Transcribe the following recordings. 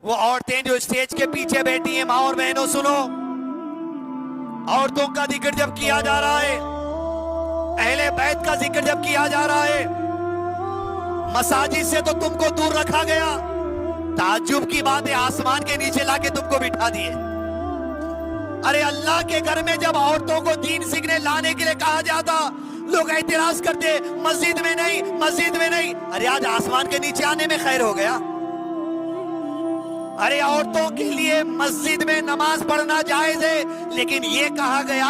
वो औरतें जो स्टेज के पीछे बैठी हैं, माँ और बहनों सुनो, औरतों का जिक्र जब किया जा रहा है, अहले बैत का जिक्र जब किया जा रहा है, मसाजिद से तो तुमको दूर रखा गया। ताज्जुब की बात है, आसमान के नीचे लाके तुमको बिठा दिए। अरे अल्लाह के घर में जब औरतों को दीन सीखने लाने के लिए कहा जाता, लोग एतराज करते मस्जिद में नहीं, मस्जिद में नहीं। अरे आज आसमान के नीचे आने में खैर हो गया। अरे औरतों के लिए मस्जिद में नमाज पढ़ना जायज है, लेकिन ये कहा गया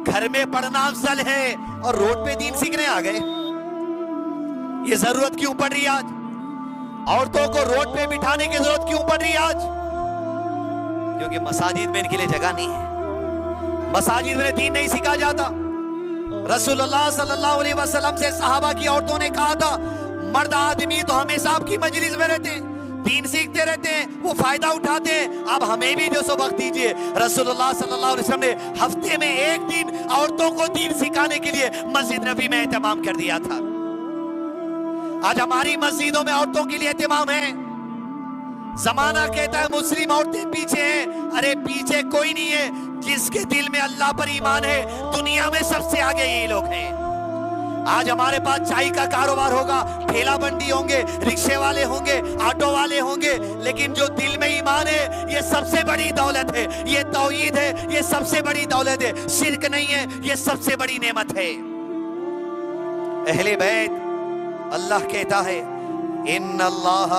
घर में पढ़ना अफजल है, और रोड पे दीन सीखने आ गए। ये जरूरत क्यों पड़ रही आज? औरतों को रोड पे बिठाने की जरूरत क्यों पड़ रही है आज? क्योंकि मसाजिद में इनके लिए जगह नहीं है। मसाजिद में दीन नहीं सीखा जाता। रसूलुल्लाह सल्लल्लाहु अलैहि वसल्लम से सहाबा की औरतों ने कहा था, मर्द आदमी तो हमेशा आपकी मजलिस में रहते हैं, दीन सीखते रहते हैं, वो फायदा उठाते हैं, अब हमें भी जो सबक दीजिए। रसूलुल्लाह सल्लल्लाहु अलैहि वसल्लम ने हफ्ते में एक दिन औरतों को दीन सिखाने के लिए मस्जिद नबी में एहतमाम कर दिया था। आज हमारी मस्जिदों में औरतों के लिए एहतमाम है। जमाना कहता है मुस्लिम औरतें पीछे हैं। अरे पीछे कोई नहीं है, जिसके दिल में अल्लाह पर ईमान है, दुनिया में सबसे आगे ये लोग हैं। आज हमारे पास चाय का कारोबार होगा, ठेला बंडी होंगे, रिक्शे वाले होंगे, ऑटो वाले होंगे, लेकिन जो दिल में ईमान है, ये सबसे बड़ी दौलत है। ये तौहीद है, ये सबसे बड़ी दौलत है। शिर्क नहीं है, ये सबसे बड़ी नेमत है। अहले बैत, अल्लाह कहता है, इन्नल्लाह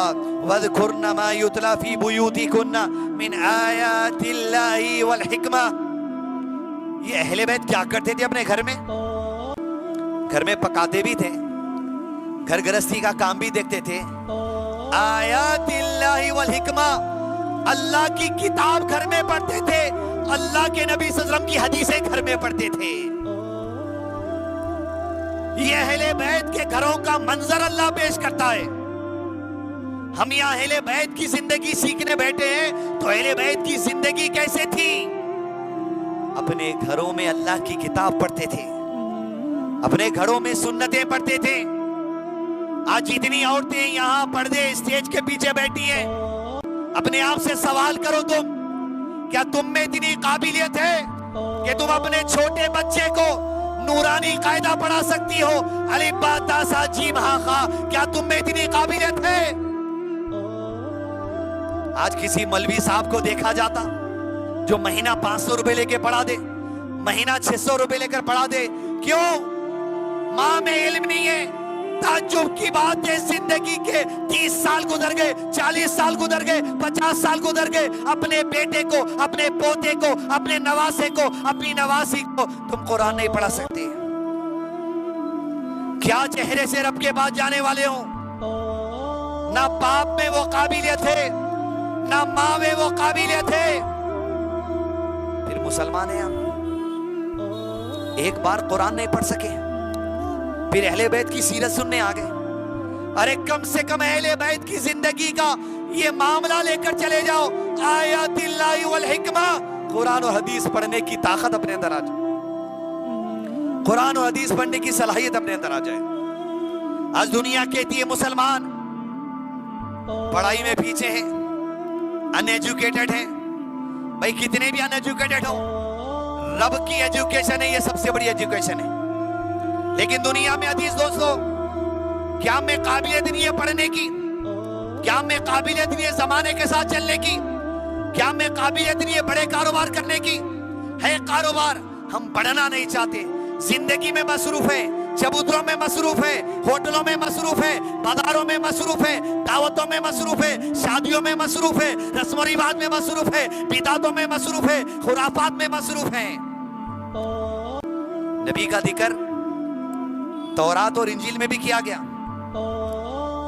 वज़कुरना मा युतला फी बुयूतिकुन्ना मिन आयातिल्लाहि वल हिकमा। ये अहले बैत क्या करते थे अपने घर में? घर में पकाते भी थे, घर गृहस्थी का काम भी देखते थे। आयातिल्लाहि वल हिकमा, अल्लाह की किताब घर में पढ़ते थे, अल्लाह के नबी सल्लल्लाहु अलैहि वसल्लम की हदीसें घर में पढ़ते थे। ये अहले बैत के घरों का मंजर अल्लाह पेश करता है। हम यहाँ अहले बैत की जिंदगी सीखने बैठे हैं, तो अहले बैत की जिंदगी कैसे थी? अपने घरों में अल्लाह की किताब पढ़ते थे, अपने घरों में सुन्नतें पढ़ते थे। आज जितनी औरतें यहाँ पर्दे स्टेज के पीछे बैठी हैं, अपने आप से सवाल करो तुम, क्या तुम में इतनी काबिलियत है कि तुम अपने छोटे बच्चे को नूरानी कायदा पढ़ा सकती हो? अलिफ बा ता सा जीम हा खा, क्या तुम में इतनी काबिलियत है? आज किसी मौलवी साहब को देखा जाता जो महीना 500 रुपए लेके पढ़ा दे, महीना 600 रुपए लेकर पढ़ा दे। क्यों? माँ में इल्म नहीं है। ताज्जुब की बात है, जिंदगी के 30 साल गुजर गए, 40 साल गुजर गए, 50 साल गुजर गए, अपने बेटे को, अपने पोते को, अपने नवासे को, अपनी नवासी को तुम कुरान नहीं पढ़ा सकते। क्या चेहरे से रब के पास जाने वाले हो? ना बाप में वो काबिलियत है, ना माँ में वो काबिलियत है, फिर मुसलमान है हम। एक बार कुरान नहीं पढ़ सके, फिर अहले बैत की सीरत सुनने आ गए। अरे कम से कम अहले बैत की जिंदगी का ये मामला लेकर चले जाओ, आयातिल्लाहि वल हिकमा। कुरान और हदीस पढ़ने की ताकत अपने अंदर आ जाए, कुरान और हदीस पढ़ने की सलाहियत अपने अंदर आ जाए। आज दुनिया कहती है मुसलमान पढ़ाई में पीछे हैं, अनएजुकेटेड हैं। भाई कितने भी अनएजुकेटेड हो, रब की एजुकेशन है, ये सबसे बड़ी एजुकेशन है। लेकिन दुनिया में अजीज दोस्तों, क्या में काबिलियत नहीं है पढ़ने की? क्या में काबिलियत नहीं है जमाने के साथ चलने की? क्या में काबिलियत नहीं है बड़े कारोबार करने की? है कारोबार, हम पढ़ना नहीं चाहते। जिंदगी में मसरूफ है, चबूतरों में मसरूफ है, होटलों में मसरूफ है, बाजारों में मसरूफ है, दावतों में मसरूफ है, शादियों में मसरूफ है, रस्म रिवाज में मसरूफ है, बिदातों में मसरूफ है, खुराफात में मसरूफ है। नबी का जिक्र तौरात और इंजील में भी किया गया।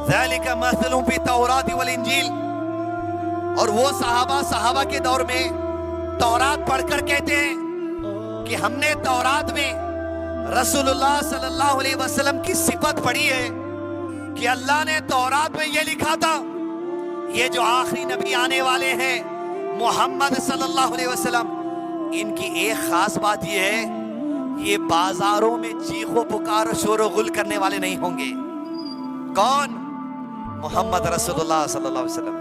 ज़ालिका मसलुम फी तौरात वल इंजील। और वो सहाबा के दौर में तौरात पढ़कर कहते हैं कि हमने तौरात में रसूलुल्लाह सल्लल्लाहु अलैहि वसल्लम की सिफत पढ़ी है कि अल्लाह ने तौरात में ये लिखा था, ये जो आखिरी नबी आने वाले हैं मोहम्मद सल्लल्लाहु अलैहि वसल्लम, इनकी एक खास बात ये है, ये बाजारों में चीखो पुकार शोर गुल करने वाले नहीं होंगे। कौन? मोहम्मद रसूलुल्लाह सल्लल्लाहु अलैहि वसल्लम।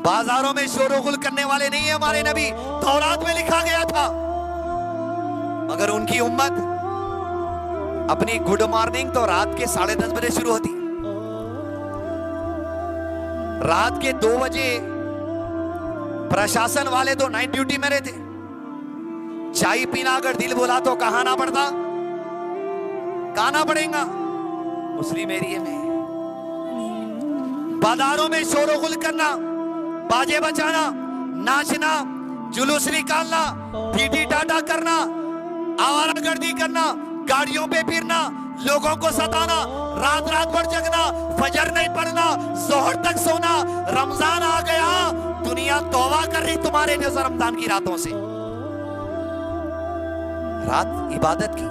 बाजारों में शोरगुल करने वाले नहीं है हमारे नबी। तौरात में लिखा गया था, मगर उनकी उम्मत अपनी गुड मॉर्निंग तो रात के 10:30 बजे शुरू होती। रात के 2 बजे प्रशासन वाले तो नाइट ड्यूटी में रहते। चाय पीना अगर दिल बोला तो कहां ना पड़ता, गाना पड़ेगा मुस्लिम एरिया में। बाजारों में शोरगुल करना, बाजे बजाना, नाचना, जुलूस निकालना, टीटी टाटा करना, आवारागर्दी करना, गाड़ियों पे फिरना, लोगों को सताना, रात रात भर जगना, फजर नहीं पढ़ना, जोहर तक सोना। रमजान आ गया, दुनिया तौबा कर रही तुम्हारे लिए रमजान की रातों से। रात इबादत की,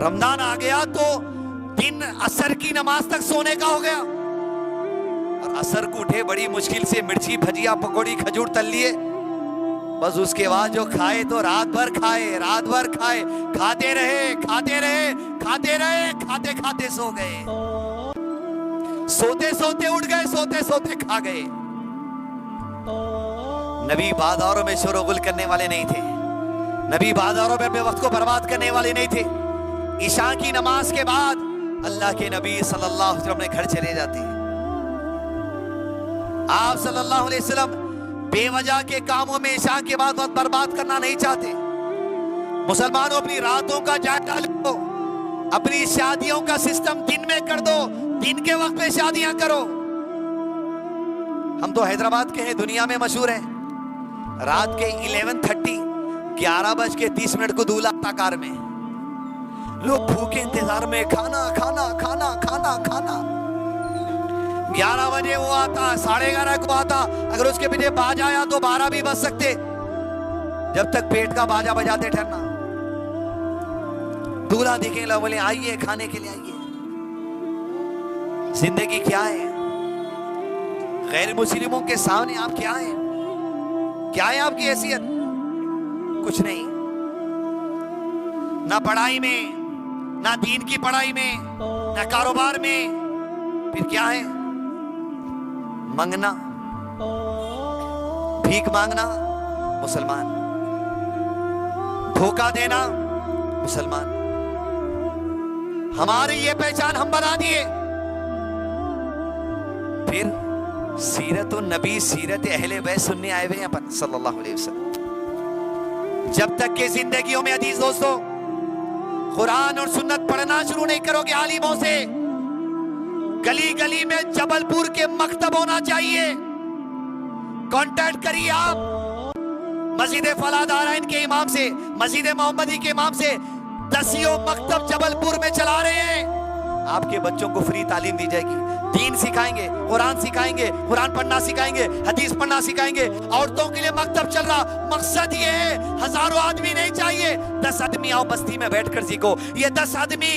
रमजान आ गया तो दिन असर की नमाज तक सोने का हो गया। और असर को उठे बड़ी मुश्किल से मिर्ची भजिया पकौड़ी खजूर तल लिए, बस उसके बाद जो खाए तो रात भर खाए, रात भर खाए, खाते रहे खाते रहे खाते रहे, खाते खाते सो गए, सोते सोते उठ गए, सोते सोते खा गए। नबी बाजारों में शोरगुल करने वाले नहीं थे। नबी बाजारों में अपने वक्त को बर्बाद करने वाले नहीं थे। ईशा की नमाज के बाद अल्लाह के नबी सल्लल्लाहु अलैहि वसल्लम अपने घर चले जाते। आप सल्लल्लाहु अलैहि वसल्लम बेवजह के कामों में ईशा के बाद वक्त बर्बाद करना नहीं चाहते। मुसलमानों, अपनी रातों का जायजा लो, अपनी शादियों का सिस्टम दिन में कर दो, दिन के वक्त में शादियां करो। हम तो हैदराबाद के हैं, दुनिया में मशहूर है। रात के 11:30 11:30 को दूल्हा आता कार में, लोग भूखे इंतजार में, खाना खाना खाना खाना खाना। 11 बजे वो आता, 11:30 को आता। अगर उसके पीछे बाजा आया तो 12 भी बज सकते, जब तक पेट का बाजा बजाते ठहरना। दूल्हा दिखेगा, लोग बोले आइए खाने के लिए आइए। जिंदगी क्या है? गैर मुस्लिमों के सामने आप क्या है? क्या है आपकी हैसियत? कुछ नहीं। ना पढ़ाई में, ना दीन की पढ़ाई में, ना कारोबार में, फिर क्या है? मंगना, भीख मांगना, मुसलमान। धोखा देना, मुसलमान। हमारी ये पहचान हम बना दिए। फिर सीरत नबी, सीरत अहले बैत सुनने आए हुए हैं अपन सल्लल्लाहु अलैहि वसल्लम। जब तक के जिंदगियों में अजीज दोस्तों कुरान और सुन्नत पढ़ना शुरू नहीं करोगे आलिमों से, गली गली में जबलपुर के मकतब होना चाहिए। कांटेक्ट करिए आप मस्जिद फलादाराइन के इमाम से, मस्जिद मोहम्मदी के इमाम से। 10 मकतब जबलपुर में चला रहे हैं। आपके बच्चों को फ्री तालीम दी जाएगी, दीन सिखाएंगे, कुरान सिखाएंगे, कुरान पढ़ना सिखाएंगे, हदीस पढ़ना सिखाएंगे। औरतों के लिए मकतब चल रहा, मकसद ये है हजारों आदमी नहीं चाहिए, 10 आदमी आओ बस्ती में बैठकर सीखो। ये 10 आदमी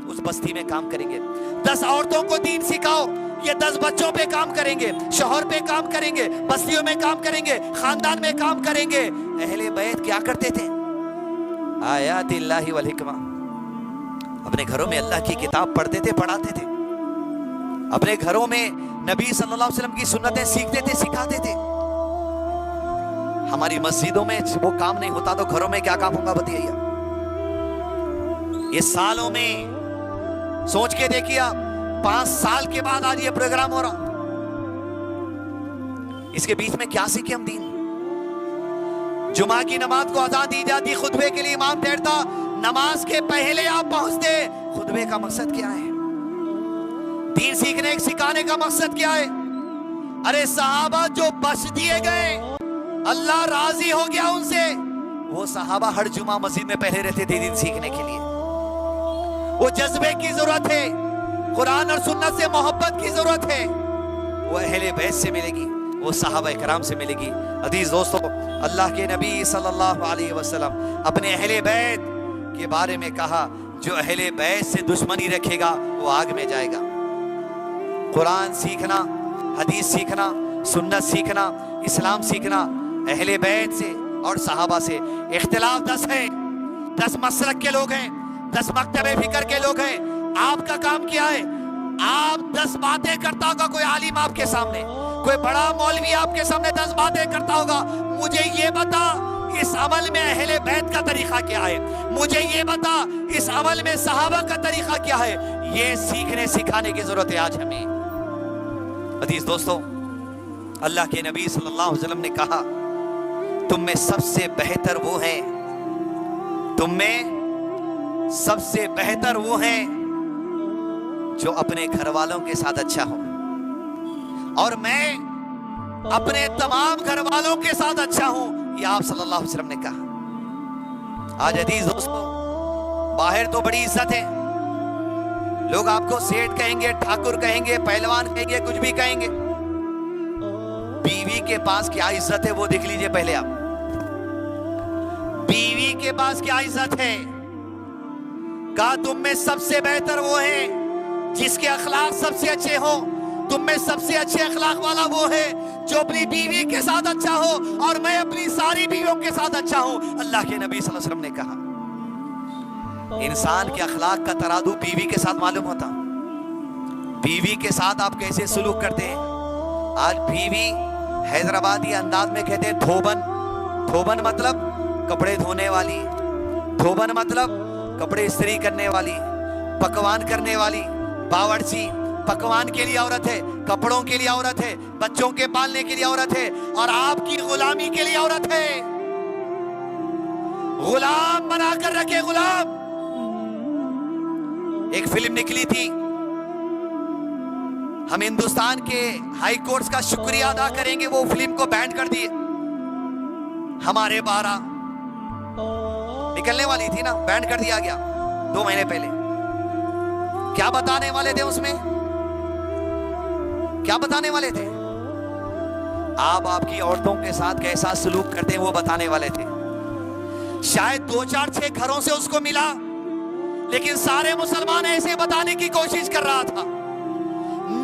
उस बस्ती में काम करेंगे। 10 औरतों को दीन सिखाओ, ये 10 बच्चों पे काम करेंगे, शोहर पे काम करेंगे, बस्तियों में काम करेंगे, खानदान में काम करेंगे। अहले बैत क्या करते थे? आयातिल्लाहि वल हिकमा, अपने घरों में अल्लाह की किताब पढ़ते थे, पढ़ाते थे। अपने घरों में नबी सल्लल्लाहु अलैहि वसल्लम की सुन्नतें सीखते थे, सिखाते थे। हमारी मस्जिदों में वो काम नहीं होता तो घरों में क्या काम होगा बताइए? ये सालों में सोच के देखिए आप, 5 साल के बाद आज ये प्रोग्राम हो रहा। इसके बीच में क्या सीखे हम दीन? जुमा की नमाज को अज़ान दी जाती, खुतबे के लिए इमाम ठहरता, नमाज के पहले आप पहुंचते। खुतबे का मकसद क्या है? दीन सीखने सिखाने का मकसद क्या है? अरे सहाबा जो बख्श दिए गए, अल्लाह राजी हो गया उनसे, वो सहाबा हर जुमा मस्जिद में पहले रहते थे दीन सीखने के लिए। वो जज्बे की जरूरत है, कुरान और सुन्नत से मोहब्बत की जरूरत है। वो अहले बैत से मिलेगी, वो सहाबा इकराम से मिलेगी। अजीज दोस्तों, अल्लाह के नबी सल्लल्लाहु अलैहि वसल्लम अपने अहले बैत के बारे में कहा, जो अहले बैत से दुश्मनी रखेगा वो आग में जाएगा। कुरान सीखना, हदीस सीखना, सुन्नत सीखना, इस्लाम सीखना अहले बैत से और सहाबा से। इख्तिलाफ 10 है, 10 मसलक के लोग हैं, 10 मकतबे फिक्र के लोग हैं। आपका काम क्या है? आप 10 बातें करता होगा कोई आलिम आपके सामने, कोई बड़ा मौलवी आपके सामने 10 बातें करता होगा, मुझे ये बता इस अमल में अहले बैत का तरीका क्या है, मुझे ये बता इस अमल में सहाबा का तरीका क्या है। ये सीखने सिखाने की जरूरत है आज हमें। अजीज दोस्तों, अल्लाह के नबी सल्लल्लाहु अलैहि वसल्लम ने कहा, तुम में सबसे बेहतर वो है, तुम में सबसे बेहतर वो है जो अपने घर वालों के साथ अच्छा हो, और मैं अपने तमाम घर वालों के साथ अच्छा हूं। ये आप सल्लल्लाहु अलैहि वसल्लम ने कहा। आज अजीज दोस्तों, बाहर तो बड़ी इज्जत है, लोग आपको सेठ कहेंगे, ठाकुर कहेंगे, पहलवान कहेंगे, कुछ भी कहेंगे। बीवी के पास क्या इज्जत है वो देख लीजिए पहले आप। बीवी के पास क्या इज्जत है। कहा तुम में सबसे बेहतर वो है जिसके अखलाक सबसे अच्छे हो, तुम में सबसे अच्छे अखलाक वाला वो है जो अपनी बीवी के साथ अच्छा हो, और मैं अपनी सारी बीवियों के साथ अच्छा हूं। अल्लाह के नबी सल्लल्लाहु अलैहि वसल्लम ने कहा, इंसान के अखलाक का तराजू बीवी के साथ मालूम होता। बीवी के साथ आप कैसे सुलूक करते हैं। आज बीवी हैदराबादी अंदाज में कहते हैं धोबन। धोबन मतलब कपड़े धोने वाली, धोबन मतलब कपड़े इस्त्री करने वाली, पकवान करने वाली, बावर्ची। पकवान के लिए औरत है, कपड़ों के लिए औरत है, बच्चों के पालने के लिए औरत है, और आपकी गुलामी के लिए औरत है। गुलाम बनाकर रखे, गुलाम। एक फिल्म निकली थी, हम हिंदुस्तान के हाई कोर्ट का शुक्रिया अदा करेंगे, वो फिल्म को बैन कर दिए। हमारे 12 निकलने वाली थी ना, बैन कर दिया गया 2 महीने पहले। क्या बताने वाले थे उसमें, क्या बताने वाले थे। आप आपकी औरतों के साथ कैसा सलूक करते हैं वो बताने वाले थे। शायद 2, 4, 6 घरों से उसको मिला, लेकिन सारे मुसलमान ऐसे बताने की कोशिश कर रहा था।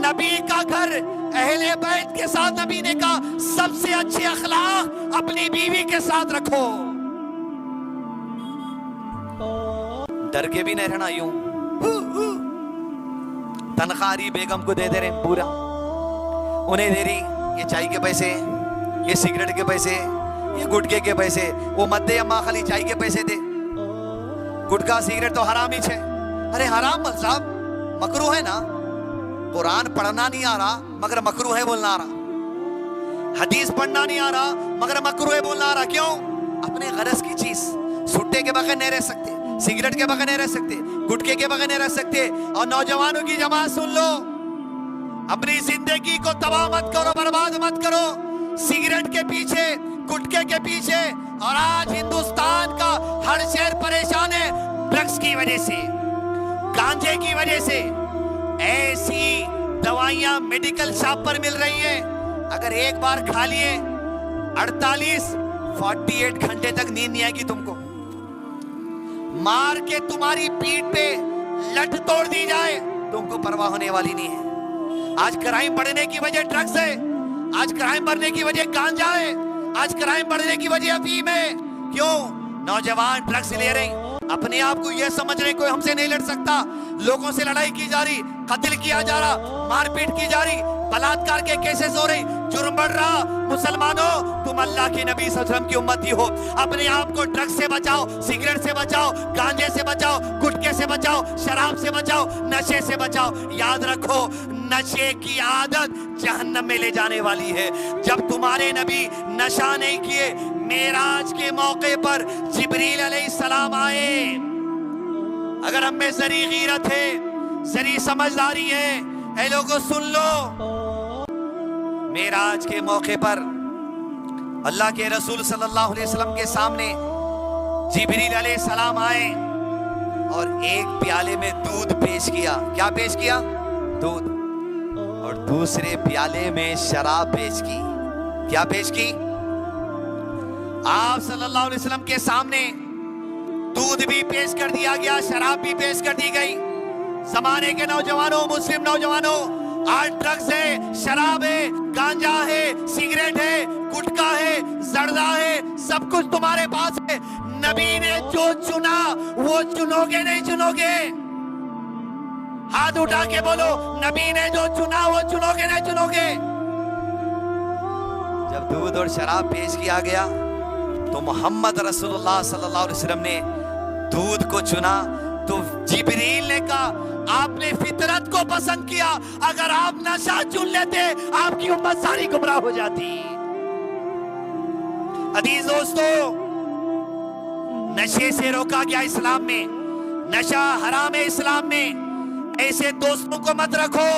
नबी का घर अहले बैत के साथ, नबी ने कहा सबसे अच्छे अखलाक अपनी बीवी के साथ रखो। डर के भी नहीं रहना, यूं तनख्वाही बेगम को दे दे रहे पूरा, उन्हें दे रही ये चाय के पैसे, ये सिगरेट के पैसे, ये गुटके के पैसे। वो मत दे अम्मा, खाली चाय के पैसे दे। गुटका सिगरेट तो हराम ही है। अरे हराम मत साहब, मकरू है ना। कुरान पढ़ना नहीं आ रहा मगर मकरू है बोलना आ रहा, हदीस पढ़ना नहीं आ रहा मगर मकरू है बोलना आ रहा। क्यों? अपने गरज की चीज, सुट्टे के बगैर नहीं रह सकते, सिगरेट के बगैर नहीं रह सकते, गुटके के बगैर नहीं रह सकते। और नौजवानों की जमात सुन लो, अपनी जिंदगी को तबाह मत करो, बर्बाद मत करो सिगरेट के पीछे, गुटके के पीछे। और आज हिंदुस्तान का हर शहर परेशान है ड्रग्स की वजह से, गांजे की वजह से। ऐसी दवाइयां मेडिकल शॉप पर मिल रही हैं, अगर एक बार खा लिए 48 घंटे तक नींद नहीं आएगी तुमको। मार के तुम्हारी पीठ पे लठ तोड़ दी जाए, तुमको परवाह होने वाली नहीं है। आज क्राइम बढ़ने की वजह ड्रग्स है, आज क्राइम बढ़ने की वजह गांजा है, आज क्राइम बढ़ने की वजह अफीम है। क्यों? नौजवान ड्रग्स ले रहे, अपने आप को यह समझ रहे कोई हमसे नहीं लड़ सकता। लोगों से लड़ाई की जा रही, कत्ल किया जा रहा, मारपीट की जा रही, बलात्कार के केसेस हो रहे, जुर्म बढ़ रहा। मुसलमानों, तुम अल्लाह के नबी सल्लल्लाहु अलैहि वसल्लम की उम्मती हो, अपने आप को ड्रग्स से बचाओ, सिगरेट से बचाओ, गांजे से बचाओ, गुटके से बचाओ, शराब से बचाओ, नशे से बचाओ। याद रखो, नशे की आदत जहन्नम में ले जाने वाली है। जब तुम्हारे नबी नशा नहीं किए, मेराज के मौके पर जिब्रील अलैहिस्सलाम आए। अगर हम में जरी गीरत है, जरी समझदारी है, ऐ लोगों सुन लो, मेराज के मौके पर अल्लाह के रसूल सल्लल्लाहु अलैहि वसल्लम के सामने जिब्रील अलैहिस्सलाम आए और एक प्याले में दूध पेश किया। क्या पेश किया? दूध। और दूसरे प्याले में शराब पेश की। क्या पेश की? आप सल्लल्लाहु अलैहि वसल्लम के सामने दूध भी पेश कर दिया गया, शराब भी पेश कर दी गई। जमाने के नौजवानों, मुस्लिम नौजवानों, आज ड्रग्स है, शराब है, गांजा है, सिगरेट है, गुटखा है, जर्दा है, सब कुछ तुम्हारे पास है। नबी ने जो चुना वो चुनोगे नहीं चुनोगे? हाथ उठा के बोलो, नबी ने जो चुना वो चुनोगे नहीं चुनोगे? जब दूध और शराब पेश किया गया तो मोहम्मद रसूलुल्लाह सल्लल्लाहु अलैहि वसल्लम ने दूध को चुना। तो जिब्रील ने कहा आपने फितरत को पसंद किया, अगर आप नशा चुन लेते आपकी उम्मत सारी गुमराह हो जाती। अजीज दोस्तों, नशे से रोका गया इस्लाम में, नशा हराम है इस्लाम में। ऐसे दोस्तों को मत रखो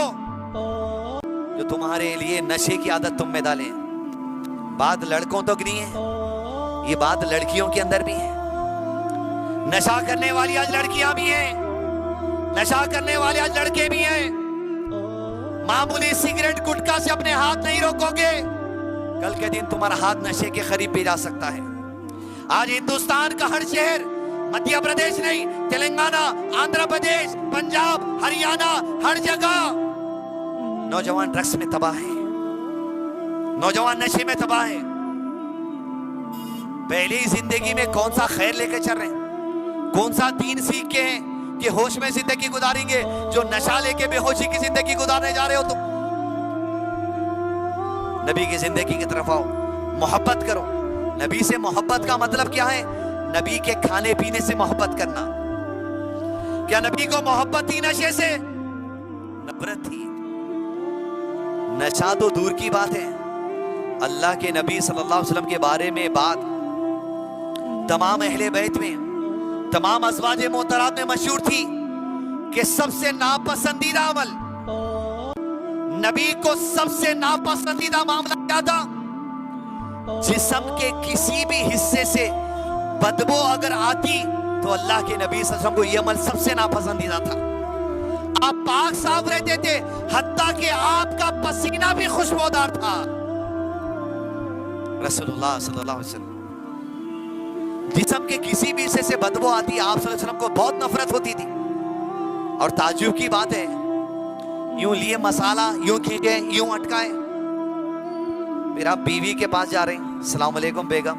जो तुम्हारे लिए नशे की आदत तुम में डालें। बात लड़कों तक नहीं है, ये बात लड़कियों के अंदर भी है। नशा करने वाली आज लड़कियां भी हैं, नशा करने वाले आज लड़के भी हैं। मामूली सिगरेट गुटखा से अपने हाथ नहीं रोकोगे, कल के दिन तुम्हारा हाथ नशे के करीब भी जा सकता है। आज हिंदुस्तान का हर शहर, मध्य प्रदेश नहीं, तेलंगाना, आंध्र प्रदेश, पंजाब, हरियाणा, हर जगह नौजवान ड्रग्स में तबाह है, नौजवान नशे में तबाह है। पहली जिंदगी में कौन सा खैर लेके चल रहे हैं, कौन सा दीन सीख के हैं कि होश में जिंदगी गुजारेंगे, जो नशा लेके बेहोशी की जिंदगी गुजारने जा रहे हो तुम। नबी की जिंदगी की तरफ आओ, मोहब्बत करो। नबी से मोहब्बत का मतलब क्या है? नबी के खाने पीने से मोहब्बत करना। क्या नबी को मोहब्बत थी नशे से? नफरत थी। नशा तो दूर की बात है, अल्लाह के नबी सल्लल्लाहु अलैहि वसल्लम के बारे में बात तमाम अहले बैत में, तमाम अज़वाजे मोहतरात में मशहूर थी कि सबसे नापसंदीदा अमल, नबी को सबसे नापसंदीदा मामला क्या था? जिस्म के किसी भी हिस्से से बदबू अगर आती तो अल्लाह के नबी सल्लल्लाहु अलैहि वसल्लम को यह अमल सबसे नापसंदीदा था। आप पाक साफ रहते थे, हत्ता कि आपका पसीना भी खुशबूदार था। रसूलुल्लाह सल्लल्लाहु अलैहि वसल्लम, जिस्म के किसी भी हिस्से से बदबू आती, आप सल्लल्लाहु अलैहि वसल्लम को बहुत नफरत होती थी। और ताज्जुब की बात है, यूं लिए मसाला, यूं खींचे, यूं अटकाए, फिर आप बीवी के पास जा रहे हैं, अस्सलाम वालेकुम बेगम,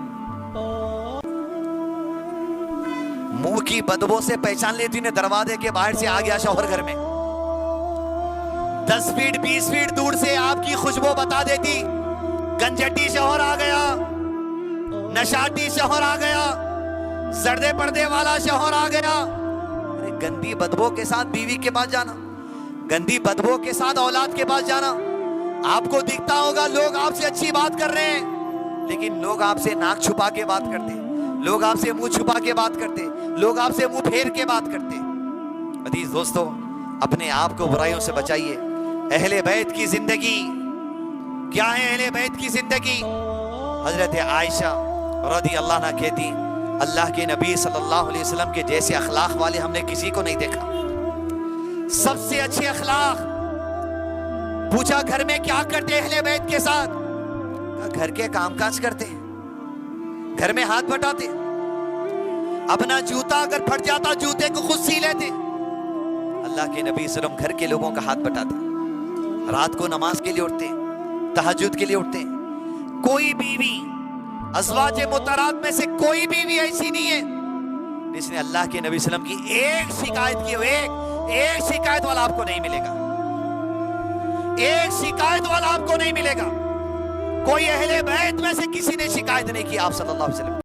मुंह की बदबू से पहचान लेती ने दरवाजे के बाहर से आ गया शौहर घर में। 10 फीट 20 फीट दूर से आपकी खुशबू बता देती गंजटी शौहर आ गया, नशाटी शौहर आ गया, सर्दे पर्दे वाला शौहर आ गया। अरे गंदी बदबू के साथ बीवी के पास जाना, गंदी बदबू के साथ औलाद के पास जाना। आपको दिखता होगा लोग आपसे अच्छी बात कर रहे हैं, लेकिन लोग आपसे नाक छुपा के बात करते, लोग आपसे मुंह छुपा के बात करते, लोग आपसे मुंह फेर के बात करते। अजीज दोस्तों, अपने आप को बुराइयों से बचाइए। अहले बैत की जिंदगी क्या है? अहले बैत की जिंदगी, हजरत आयशा रज़ी अल्लाह अन्हा कहती, अल्लाह के नबी सल्लल्लाहु अलैहि वसल्लम के जैसे अखलाक वाले हमने किसी को नहीं देखा। सबसे अच्छे अखलाक। पूछा घर में क्या करते अहले बैत के साथ? घर के कामकाज करते, घर में हाथ बटाते, अपना जूता अगर फट जाता जूते को खुद सी लेते। अल्लाह के नबी सल्लल्लाहु अलैहि वसल्लम घर के लोगों का हाथ बटाते, रात को नमाज के लिए उठते, तहज्जुद के लिए उठते। कोई बीवी अज़वाजे मुतहरात में से कोई बीवी ऐसी नहीं है जिसने अल्लाह के नबी सल्लल्लाहु अलैहि वसल्लम की एक शिकायत की हो। एक शिकायत वाला आपको नहीं मिलेगा, एक शिकायत वाला आपको नहीं मिलेगा। कोई अहले बैत में से किसी ने शिकायत नहीं की आप सल्लल्लाहु अलैहि वसल्लम।